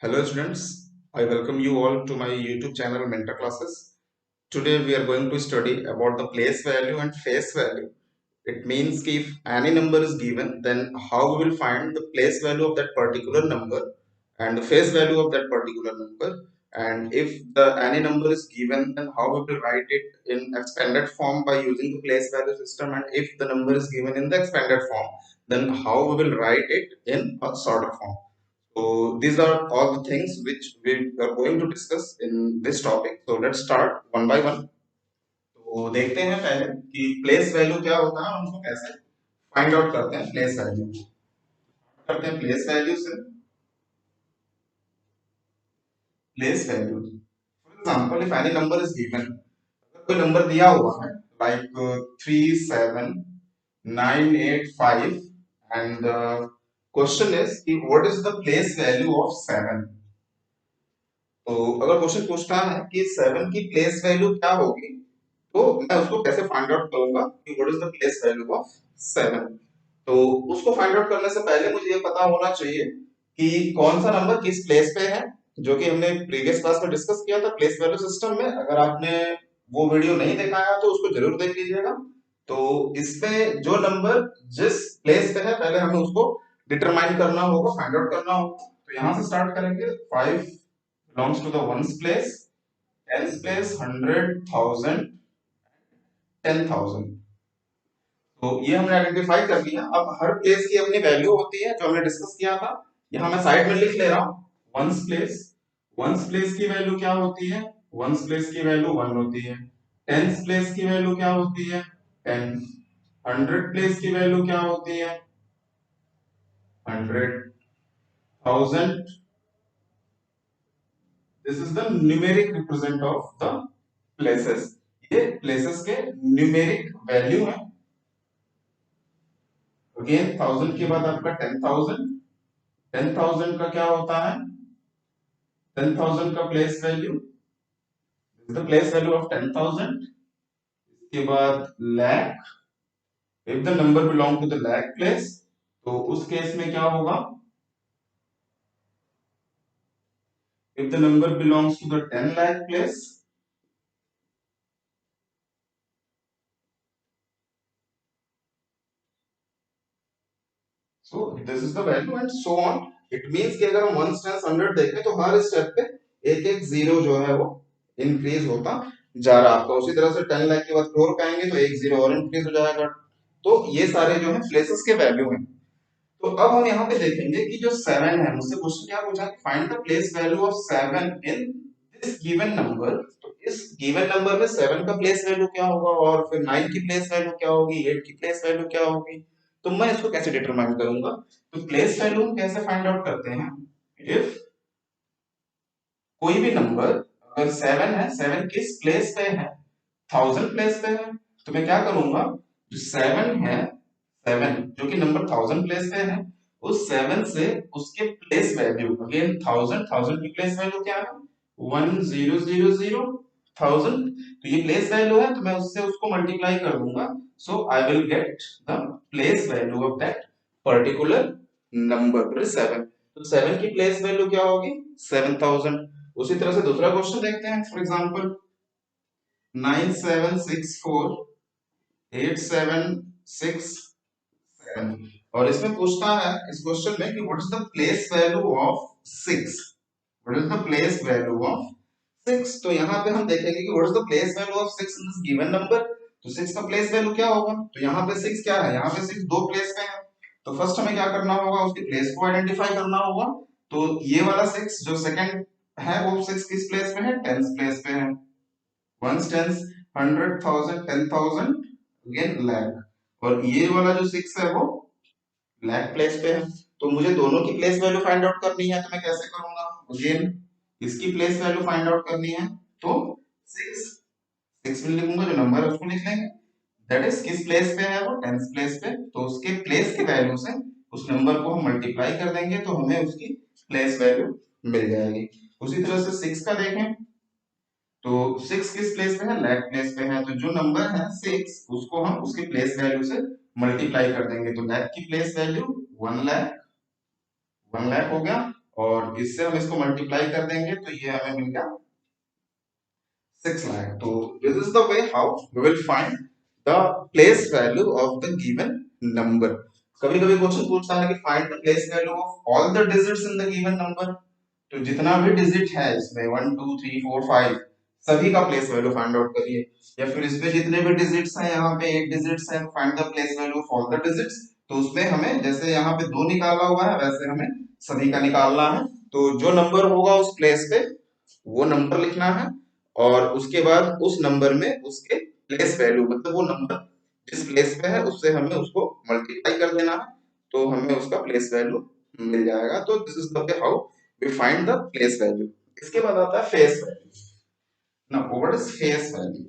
Hello students, I welcome you all to my YouTube channel Mentor Classes. Today we are going to study about the place value and face value. It means if any number is given, then how we will find the place value of that particular number and the face value of that particular number. And if any number is given, then how we will write it in expanded form by using the place value system. And if the number is given in the expanded form, then how we will write it in a sorted form. So these are all the things which we are going to discuss in this topic. So let's start one by one. तो देखते हैं पहले कि place value क्या होता है, उनको कैसे फाइंड आउट करते हैं। प्लेस वैल्यू करते हैं प्लेस वैल्यू से। Place value for example if any number is given, कोई नंबर दिया हुआ है लाइक 37985 एंड क्वेश्चन इज कि what is the place value of 7। तो अगर क्वेश्चन पूछता है कि 7 की प्लेस वैल्यू क्या होगी, तो मैं उसको कैसे फाइंड आउट करूंगा कि what is the place value of 7। तो उसको फाइंड आउट करने से पहले मुझे ये पता होना चाहिए कि कौन सा नंबर किस प्लेस पे है, जो कि हमने प्रीवियस क्लास में डिस्कस किया था प्लेस वैल्यू सिस्टम में। अगर आपने वो वीडियो नहीं देखा है तो उसको जरूर देख लीजिएगा। तो इसमें जो नंबर जिस प्लेस पे है पहले हमें उसको डिटरमाइन करना होगा, फाइंड आउट करना होगा। तो यहां से स्टार्ट करेंगे। 5 belongs to the ones place, tens place, 100,000, 10,000। तो ये हमने आइडेंटिफाई कर लिया। अब हर प्लेस की अपनी वैल्यू होती है जो हमने डिस्कस किया था। यहाँ मैं साइड में लिख ले रहा हूँ वंस प्लेस। वंस प्लेस की वैल्यू क्या होती है? वंस प्लेस की वैल्यू 1 होती है। टेंस प्लेस की वैल्यू क्या होती है? 10। 100 प्लेस की वैल्यू क्या होती है? 100। 1000, this is the numeric represent of the places. ये प्लेसेस के न्यूमेरिक वैल्यू है। अगेन 1000 के बाद आपका 10,000। 10,000 का क्या होता है? 10,000 का place value, the place value of 10,000। इसके बाद lakh, if the number belong to the lakh place, तो उस केस में क्या होगा? If the number belongs to द 10 lakh place, so this is the value and so on. It means कि अगर हम 1 टेंस 100 देखें तो हर स्टेप पे एक एक जीरो जो है वो इंक्रीज होता जा रहा है आपका। उसी तरह से 10 लाख के बाद करोड़ पे आएंगे तो एक जीरो और इंक्रीज हो जाएगा। तो ये सारे जो है प्लेसेस के वैल्यू हैं। तो अब हम यहाँ पे देखेंगे कि जो 7 है, मुझसे क्वेश्चन क्या पूछा? Find the place value of 7 in this given number. तो इस गिवन नंबर में 7 का प्लेस वैल्यू क्या होगा और फिर 9 की प्लेस वैल्यू क्या होगी, 8 की प्लेस वैल्यू क्या होगी। तो मैं इसको कैसे डिटरमाइन करूंगा? तो प्लेस वैल्यू हम कैसे फाइंड आउट करते हैं? इफ कोई भी नंबर अगर 7 है, 7 किस प्लेस पे है? 1000 प्लेस पे है। तो मैं क्या करूंगा, जो 7 है, 7 जो कि नंबर 1000 प्लेस पे है, उस 7 से उसके प्लेस वैल्यू अगेन 1000, 1000 की प्लेस वैल्यू क्या है? 1000, 1000। तो ये प्लेस वैल्यू है तो मैं उससे उसको मल्टीप्लाई कर दूंगा। So I will get the place value of that particular number 7। तो 7 की प्लेस वैल्यू क्या होगी? 7000। उसी तरह से दूसरा क्वेश्चन देखते हैं। For example 97648767। और इसमें पूछता है इस क्वेश्चन में कि what is the place value of 6। What is the place value of 6। तो यहाँ पे हम देखेंगे कि what is the place value of 6 in this given number. तो 6 का प्लेस वैल्यू क्या होगा? तो यहाँ पे 6 क्या है? यहाँ पे 6 दो प्लेस पे है। तो फर्स्ट हमें क्या करना होगा? उसके प्लेस को आइडेंटिफाई करना होगा। तो ये वाला 6 जो सेकंड है वो 6 किस प्लेस पे है? टेंस प्लेस पे है। Ones tens, 100,000, 10,000, again lakh. और ये वाला जो 6 है वो लाख प्लेस पे है। तो मुझे दोनों की प्लेस वैल्यू फाइंड आउट करनी है। तो मैं कैसे करूंगा? अगेन इसकी प्लेस वैल्यू फाइंड आउट करनी है। तो 6 6 में लिखूंगा, जो नंबर है उसको लिख लेंगे। दैट इज किस प्लेस पे है वो? टेंस प्लेस पे। तो उसके प्लेस की वैल्यू से उस नंबर को हम मल्टीप्लाई कर देंगे तो हमें उसकी प्लेस वैल्यू मिल जाएगी। उसी तरह से 6 का देखें तो 6 किस प्लेस पे है? लाख प्लेस पे है। तो जो नंबर है 6 उसको हम उसके प्लेस वैल्यू से मल्टीप्लाई कर देंगे। तो लाख की प्लेस वैल्यू 1 लाख, 1 लाख हो गया। और इससे हम इसको मल्टीप्लाई कर देंगे तो ये हमें मिल गया 6 lakh. So this is the way how we will find the place value of the given number. कभी कभी क्वेश्चन पूछता है कि find the place value of all the digits in the given number. तो जितना भी डिजिट है इसमें 1 2 3 4 5 सभी का प्लेस वैल्यू फाइंड आउट करिए, या फिर इसमें जितने भी डिजिट्स हैं यहाँ पे 8 डिजिट्स हैं, find the place value of all the digits. तो उसमें हमें जैसे यहाँ पे 2 निकाला हुआ है वैसे हमें सभी का निकालना है। तो जो नंबर होगा उस प्लेस पे वो नंबर लिखना है, और उसके बाद उस नंबर में उसके प्लेस वैल्यू मतलब वो नंबर जिस प्लेस पे है उससे हमें उसको मल्टीप्लाई कर देना है, तो हमें उसका प्लेस वैल्यू मिल जाएगा। तो this is the way how we find the place value. इसके बाद आता है face value. Now what is face value?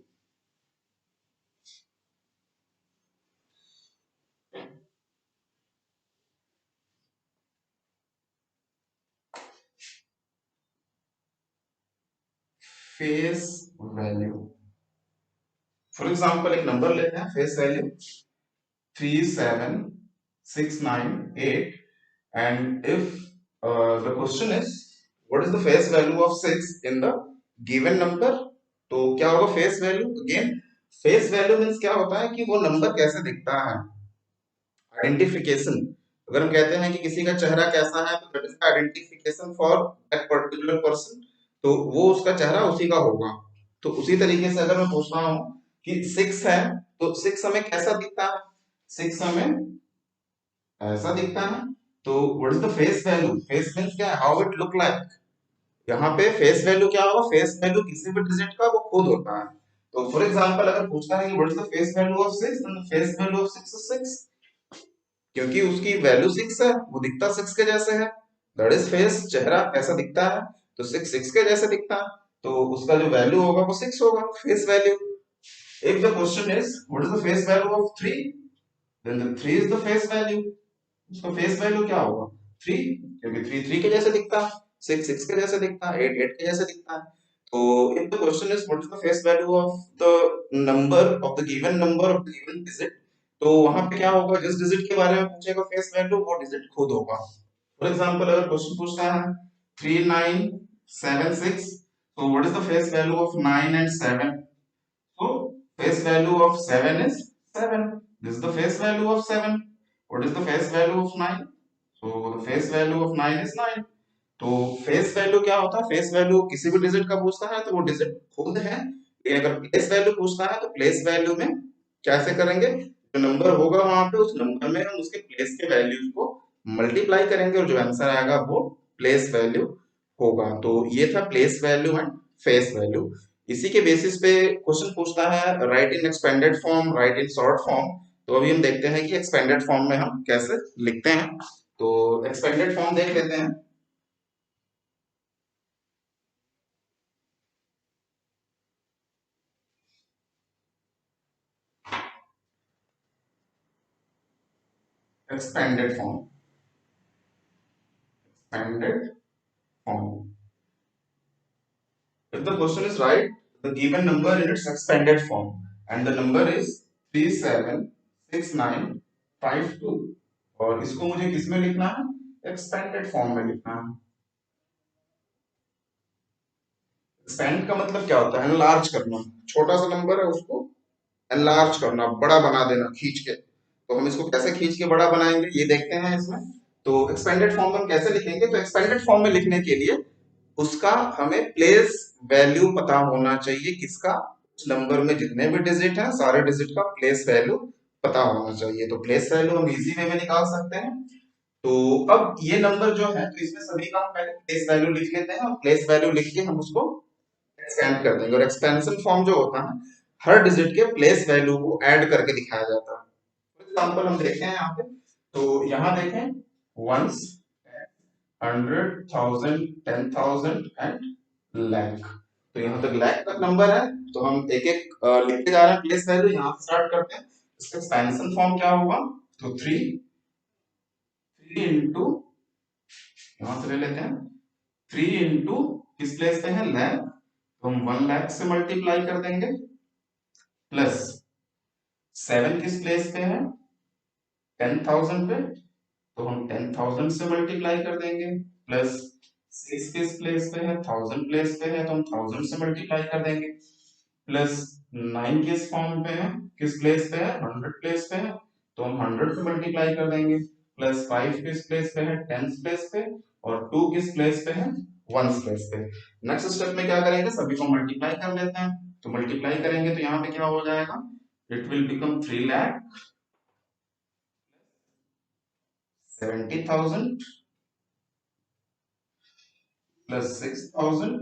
Face value, for example एक नंबर लेते हैं face value 37698, and if the question is what is the face value of 6 in the given number, तो क्या होगा face value? Again face value means क्या होता है कि वो नंबर कैसे दिखता है, आइडेंटिफिकेशन। अगर हम कहते हैं कि किसी का चेहरा कैसा है तो that is identification for that particular person, तो वो उसका चेहरा उसी का होगा। तो उसी तरीके से अगर मैं पूछता हूँ कि 6 है तो 6 हमें कैसा दिखता है, 6 हमें ऐसा दिखता है। तो what is the face value? Face means क्या है, हाउ इट लुक लाइक। यहाँ पे फेस वैल्यू क्या होगा, फेस वैल्यू किसी भी डिजिट का वो खुद होता है। तो फॉर एग्जांपल अगर पूछता है कि what is the face value of 6, then face value of 6 is 6, क्योंकि उसकी वैल्यू 6 है, वो दिखता 6 के जैसे है। दैट इज फेस, चेहरा कैसा दिखता है तो 6 6 के जैसे दिखता है, तो उसका जो वैल्यू होगा वो 6 होगा, face value. If the question is what is the face value of 3, then the 3 is the face value. उसका फेस वैल्यू क्या होगा, 3, क्योंकि 3 3 के जैसे दिखता है, 6 6 के जैसे दिखता है, 8 8 के जैसे दिखता है। तो if the question is what is the face value of the number of the given number of the given digit, तो वहां पे क्या होगा, जिस डिजिट के बारे में पूछेगा फेस वैल्यू वो डिजिट खुद होगा। फॉर एग्जांपल अगर क्वेश्चन पूछता है 3976, so what is the face value of 9 and 7? So face value of 7 is 7. This is the face value of 7. What is the face value of 9? So the face value of 9 is 9. तो face value क्या होता है, face value किसी भी digit का पूछता है तो वो डिजिट खुद है, लेकिन अगर प्लेस वैल्यू पूछता है तो प्लेस वैल्यू में कैसे करेंगे, जो नंबर होगा वहां पे उस नंबर में हम उसके प्लेस के वैल्यूज को मल्टीप्लाई करेंगे और जो आंसर आएगा वो प्लेस वैल्यू होगा। तो ये था place value and face value. इसी के बेसिस पे क्वेश्चन पूछता है right in expanded form, right in short form. तो अभी हम देखते हैं कि एक्सपेंडेड फॉर्म में हम कैसे लिखते हैं। तो एक्सपेंडेड फॉर्म देख लेते हैं। expanded form, expanded form. If the question is right, the given number in its expanded form, and the number is 376952, और इसको मुझे किस में लिखना है, एक्सपेंडेड फॉर्म में लिखना है। एक्सपेंड का मतलब क्या होता है, एनलार्ज करना। छोटा सा नंबर है उसको एनलार्ज करना, बड़ा बना देना खींच के। तो हम इसको कैसे खींच के बड़ा बनाएंगे ये देखते हैं इसमें। तो एक्सपेंडेड फॉर्म में हम कैसे लिखेंगे, तो एक्सपेंडेड फॉर्म में लिखने के लिए उसका हमें प्लेस वैल्यू पता होना चाहिए, किसका, उस नंबर में जितने भी डिजिट हैं सारे डिजिट का प्लेस वैल्यू पता होना चाहिए। तो प्लेस वैल्यू हम इजी वे में निकाल सकते हैं। तो अब ये नंबर जो है तो इसमें सभी का हम पहले प्लेस वैल्यू लिख लेते हैं, और प्लेस वैल्यू लिख के हम उसको एक्सपेंड कर देंगे। और एक्सपेंशन फॉर्म जो होता है हर डिजिट के प्लेस वैल्यू को ऐड करके दिखाया जाता है। फॉर एग्जांपल हम देखते हैं यहाँ पे, तो यहाँ देखें ones, hundred, thousand, 10,000 and lakh. तो यहाँ तक लैख तक नंबर है, तो हम एक एक लिखते जा रहे हैं प्लेस वैल्यू। यहाँ से स्टार्ट करते हैं। इसका एक्सपेंशन फॉर्म क्या होगा, तो 3 इंटू, यहाँ से ले लेते हैं 3 इंटू किस प्लेस पे है, लैख, तो हम 1 लाख से मल्टीप्लाई कर देंगे, प्लस 7 किस प्लेस पे है, 10,000 पे, तो हम 10,000 से मल्टीप्लाई कर देंगे, प्लस 6 किस प्लेस पे है, 1000 प्लेस पे है, तो हम 1000 से मल्टीप्लाई कर देंगे। प्लस 9 किस फॉर्म पे है, किस प्लेस पे है, 100 प्लेस पे है, तो हम 100 से मल्टीप्लाई कर देंगे। प्लस 5 किस प्लेस पे है, 10 प्लेस पे, और 2 किस प्लेस पे है, 1 प्लेस पे। नेक्स्ट स्टेप में क्या करेंगे, सभी को मल्टीप्लाई कर लेते हैं। तो मल्टीप्लाई करेंगे तो यहाँ पे क्या हो जाएगा, it will become 3,70,000 plus 6,000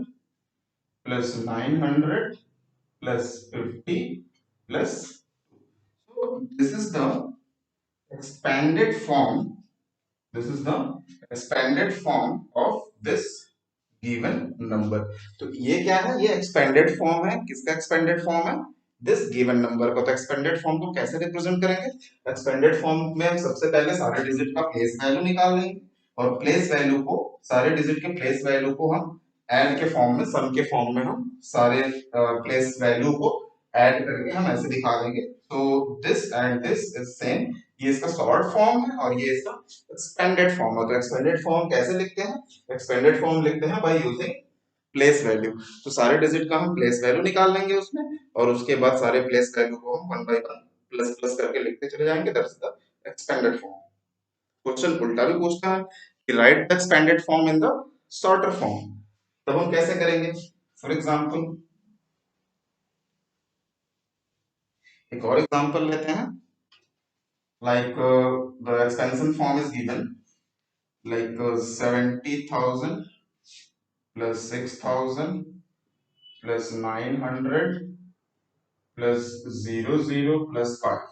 plus 900 plus 50 plus, so this is the expanded form, this is the expanded form of this given number। तो ये क्या है, ये एक्सपेंडेड फॉर्म है, किसका एक्सपेंडेड फॉर्म है, दिस गिवन नंबर को। तो एक्सपेंडेड फॉर्म को कैसे रिप्रेजेंट करेंगे, एक्सपेंडेड फॉर्म में हम सबसे पहले सारे डिजिट का प्लेस वैल्यू निकाल लेंगे, और प्लेस वैल्यू को, सारे डिजिट के प्लेस वैल्यू को हम ऐड के फॉर्म में, सम के फॉर्म में हम सारे प्लेस वैल्यू को ऐड करके हम ऐसे दिखा देंगे। तो this and this is same, ये इसका शॉर्ट फॉर्म है और ये इसका एक्सपेंडेड फॉर्म है। तो एक्सपेंडेड फॉर्म कैसे लिखते हैं, एक्सपेंडेड फॉर्म लिखते हैं बाय यूजिंग प्लेस वैल्यू। तो सारे डिजिट का हम प्लेस वैल्यू निकाल लेंगे उसमें, और उसके बाद सारे प्लेस वैल्यू को हम one by one plus plus करके लिखते चले जाएंगे, that's the expanded form. Question उल्टा भी पूछता है कि right the expanded form in the shorter form, तब हम कैसे करेंगे। फॉर एग्जांपल एक और एग्जांपल लेते हैं, like the expansion form is given like 70,000 plus 6,000 plus 900 plus 00 plus 5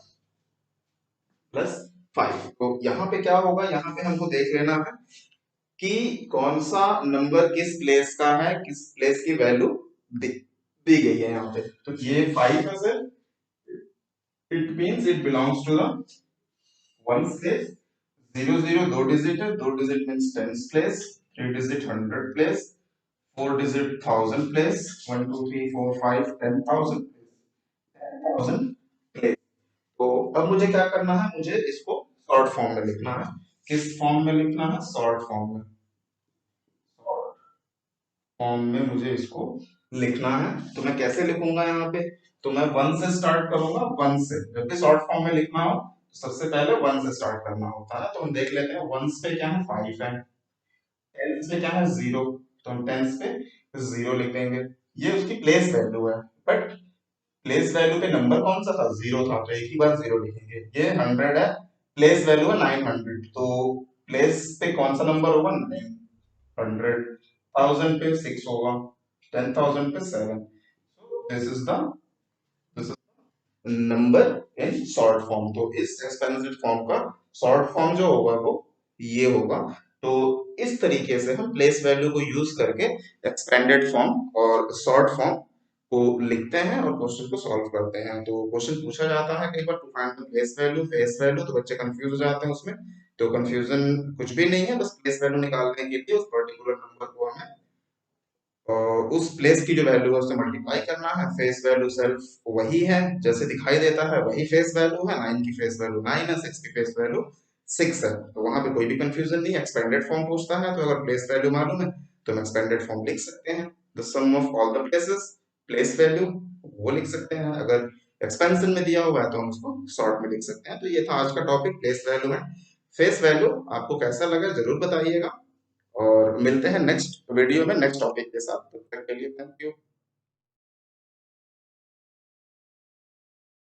plus 5। तो यहाँ पे क्या होगा, यहाँ पे हमको देख लेना है कि कौन सा नंबर किस प्लेस का है, किस प्लेस की वैल्यू दी गई है यहाँ पे। तो ये 5 है sir, it means it belongs to the ones place. 00 दो डिजिट है, दो digit means tens place, three digit 100 place, four digit 1000 place, 1 2 3 4 5 10,000 place. तो अब मुझे क्या करना है, मुझे इसको शॉर्ट फॉर्म में लिखना है। किस फॉर्म में लिखना है, शॉर्ट फॉर्म में। शॉर्ट फॉर्म में मुझे इसको लिखना है। तो मैं कैसे लिखूंगा यहाँ पे, तो मैं वन से स्टार्ट करूंगा, वन से। जबकि शॉर्ट फॉर्म में लिखना हो तो सबसे पहले वन से स्टार्ट करना होता है। तो हम देख लेते हैं, वंस पे क्या है, 5 है, टेंस पे क्या है, 0, तो हम टेंस पे 0 लिखेंगे। ये उसकी प्लेस वैल्यू है, बट प्लेस वैल्यू पे नंबर कौन सा था, 0 था, तो एक ही बार 0 लिखेंगे। ये 100 है, प्लेस वैल्यू है 900, तो प्लेस पे कौन सा नंबर होगा, 900। 1000 पे 6 होगा, 10,000 पे 7। This is the number in short form. तो इस एक्सपेंसिव फॉर्म का शॉर्ट फॉर्म जो होगा वो ये होगा। तो इस तरीके से हम प्लेस वैल्यू को यूज करके एक्सपेंडेड फॉर्म और शॉर्ट फॉर्म को लिखते हैं और क्वेश्चन को सॉल्व करते हैं। तो क्वेश्चन पूछा जाता है कई बार to find the place value, face value, तो बच्चे कंफ्यूज हो जाते हैं उसमें। तो कंफ्यूजन कुछ भी नहीं है, बस प्लेस वैल्यू निकालने के लिए उस पर्टिकुलर नंबर को हमें और उस प्लेस की जो वैल्यू है उससे मल्टीप्लाई करना है। फेस वैल्यू सेल्फ वही है, जैसे दिखाई देता है वही फेस वैल्यू है। 9 की फेस वैल्यू 9 है, 6 की फेस वैल्यू 6 है, तो वहां पे कोई भी कंफ्यूजन नहीं है। एक्सपेंडेड फॉर्म पूछता है तो अगर प्लेस वैल्यू मालूम है तो हम एक्सपेंडेड फॉर्म लिख सकते हैं, the sum of all the places place value, वो लिख सकते हैं। अगर एक्सपेंशन में दिया हुआ है तो हम उसको शॉर्ट में लिख सकते हैं। तो ये था आज का टॉपिक, प्लेस वैल्यू है फेस वैल्यू। आपको कैसा लगा जरूर बताइएगा, और मिलते हैं नेक्स्ट वीडियो में नेक्स्ट टॉपिक के साथ। तब तक के लिए थैंक यू।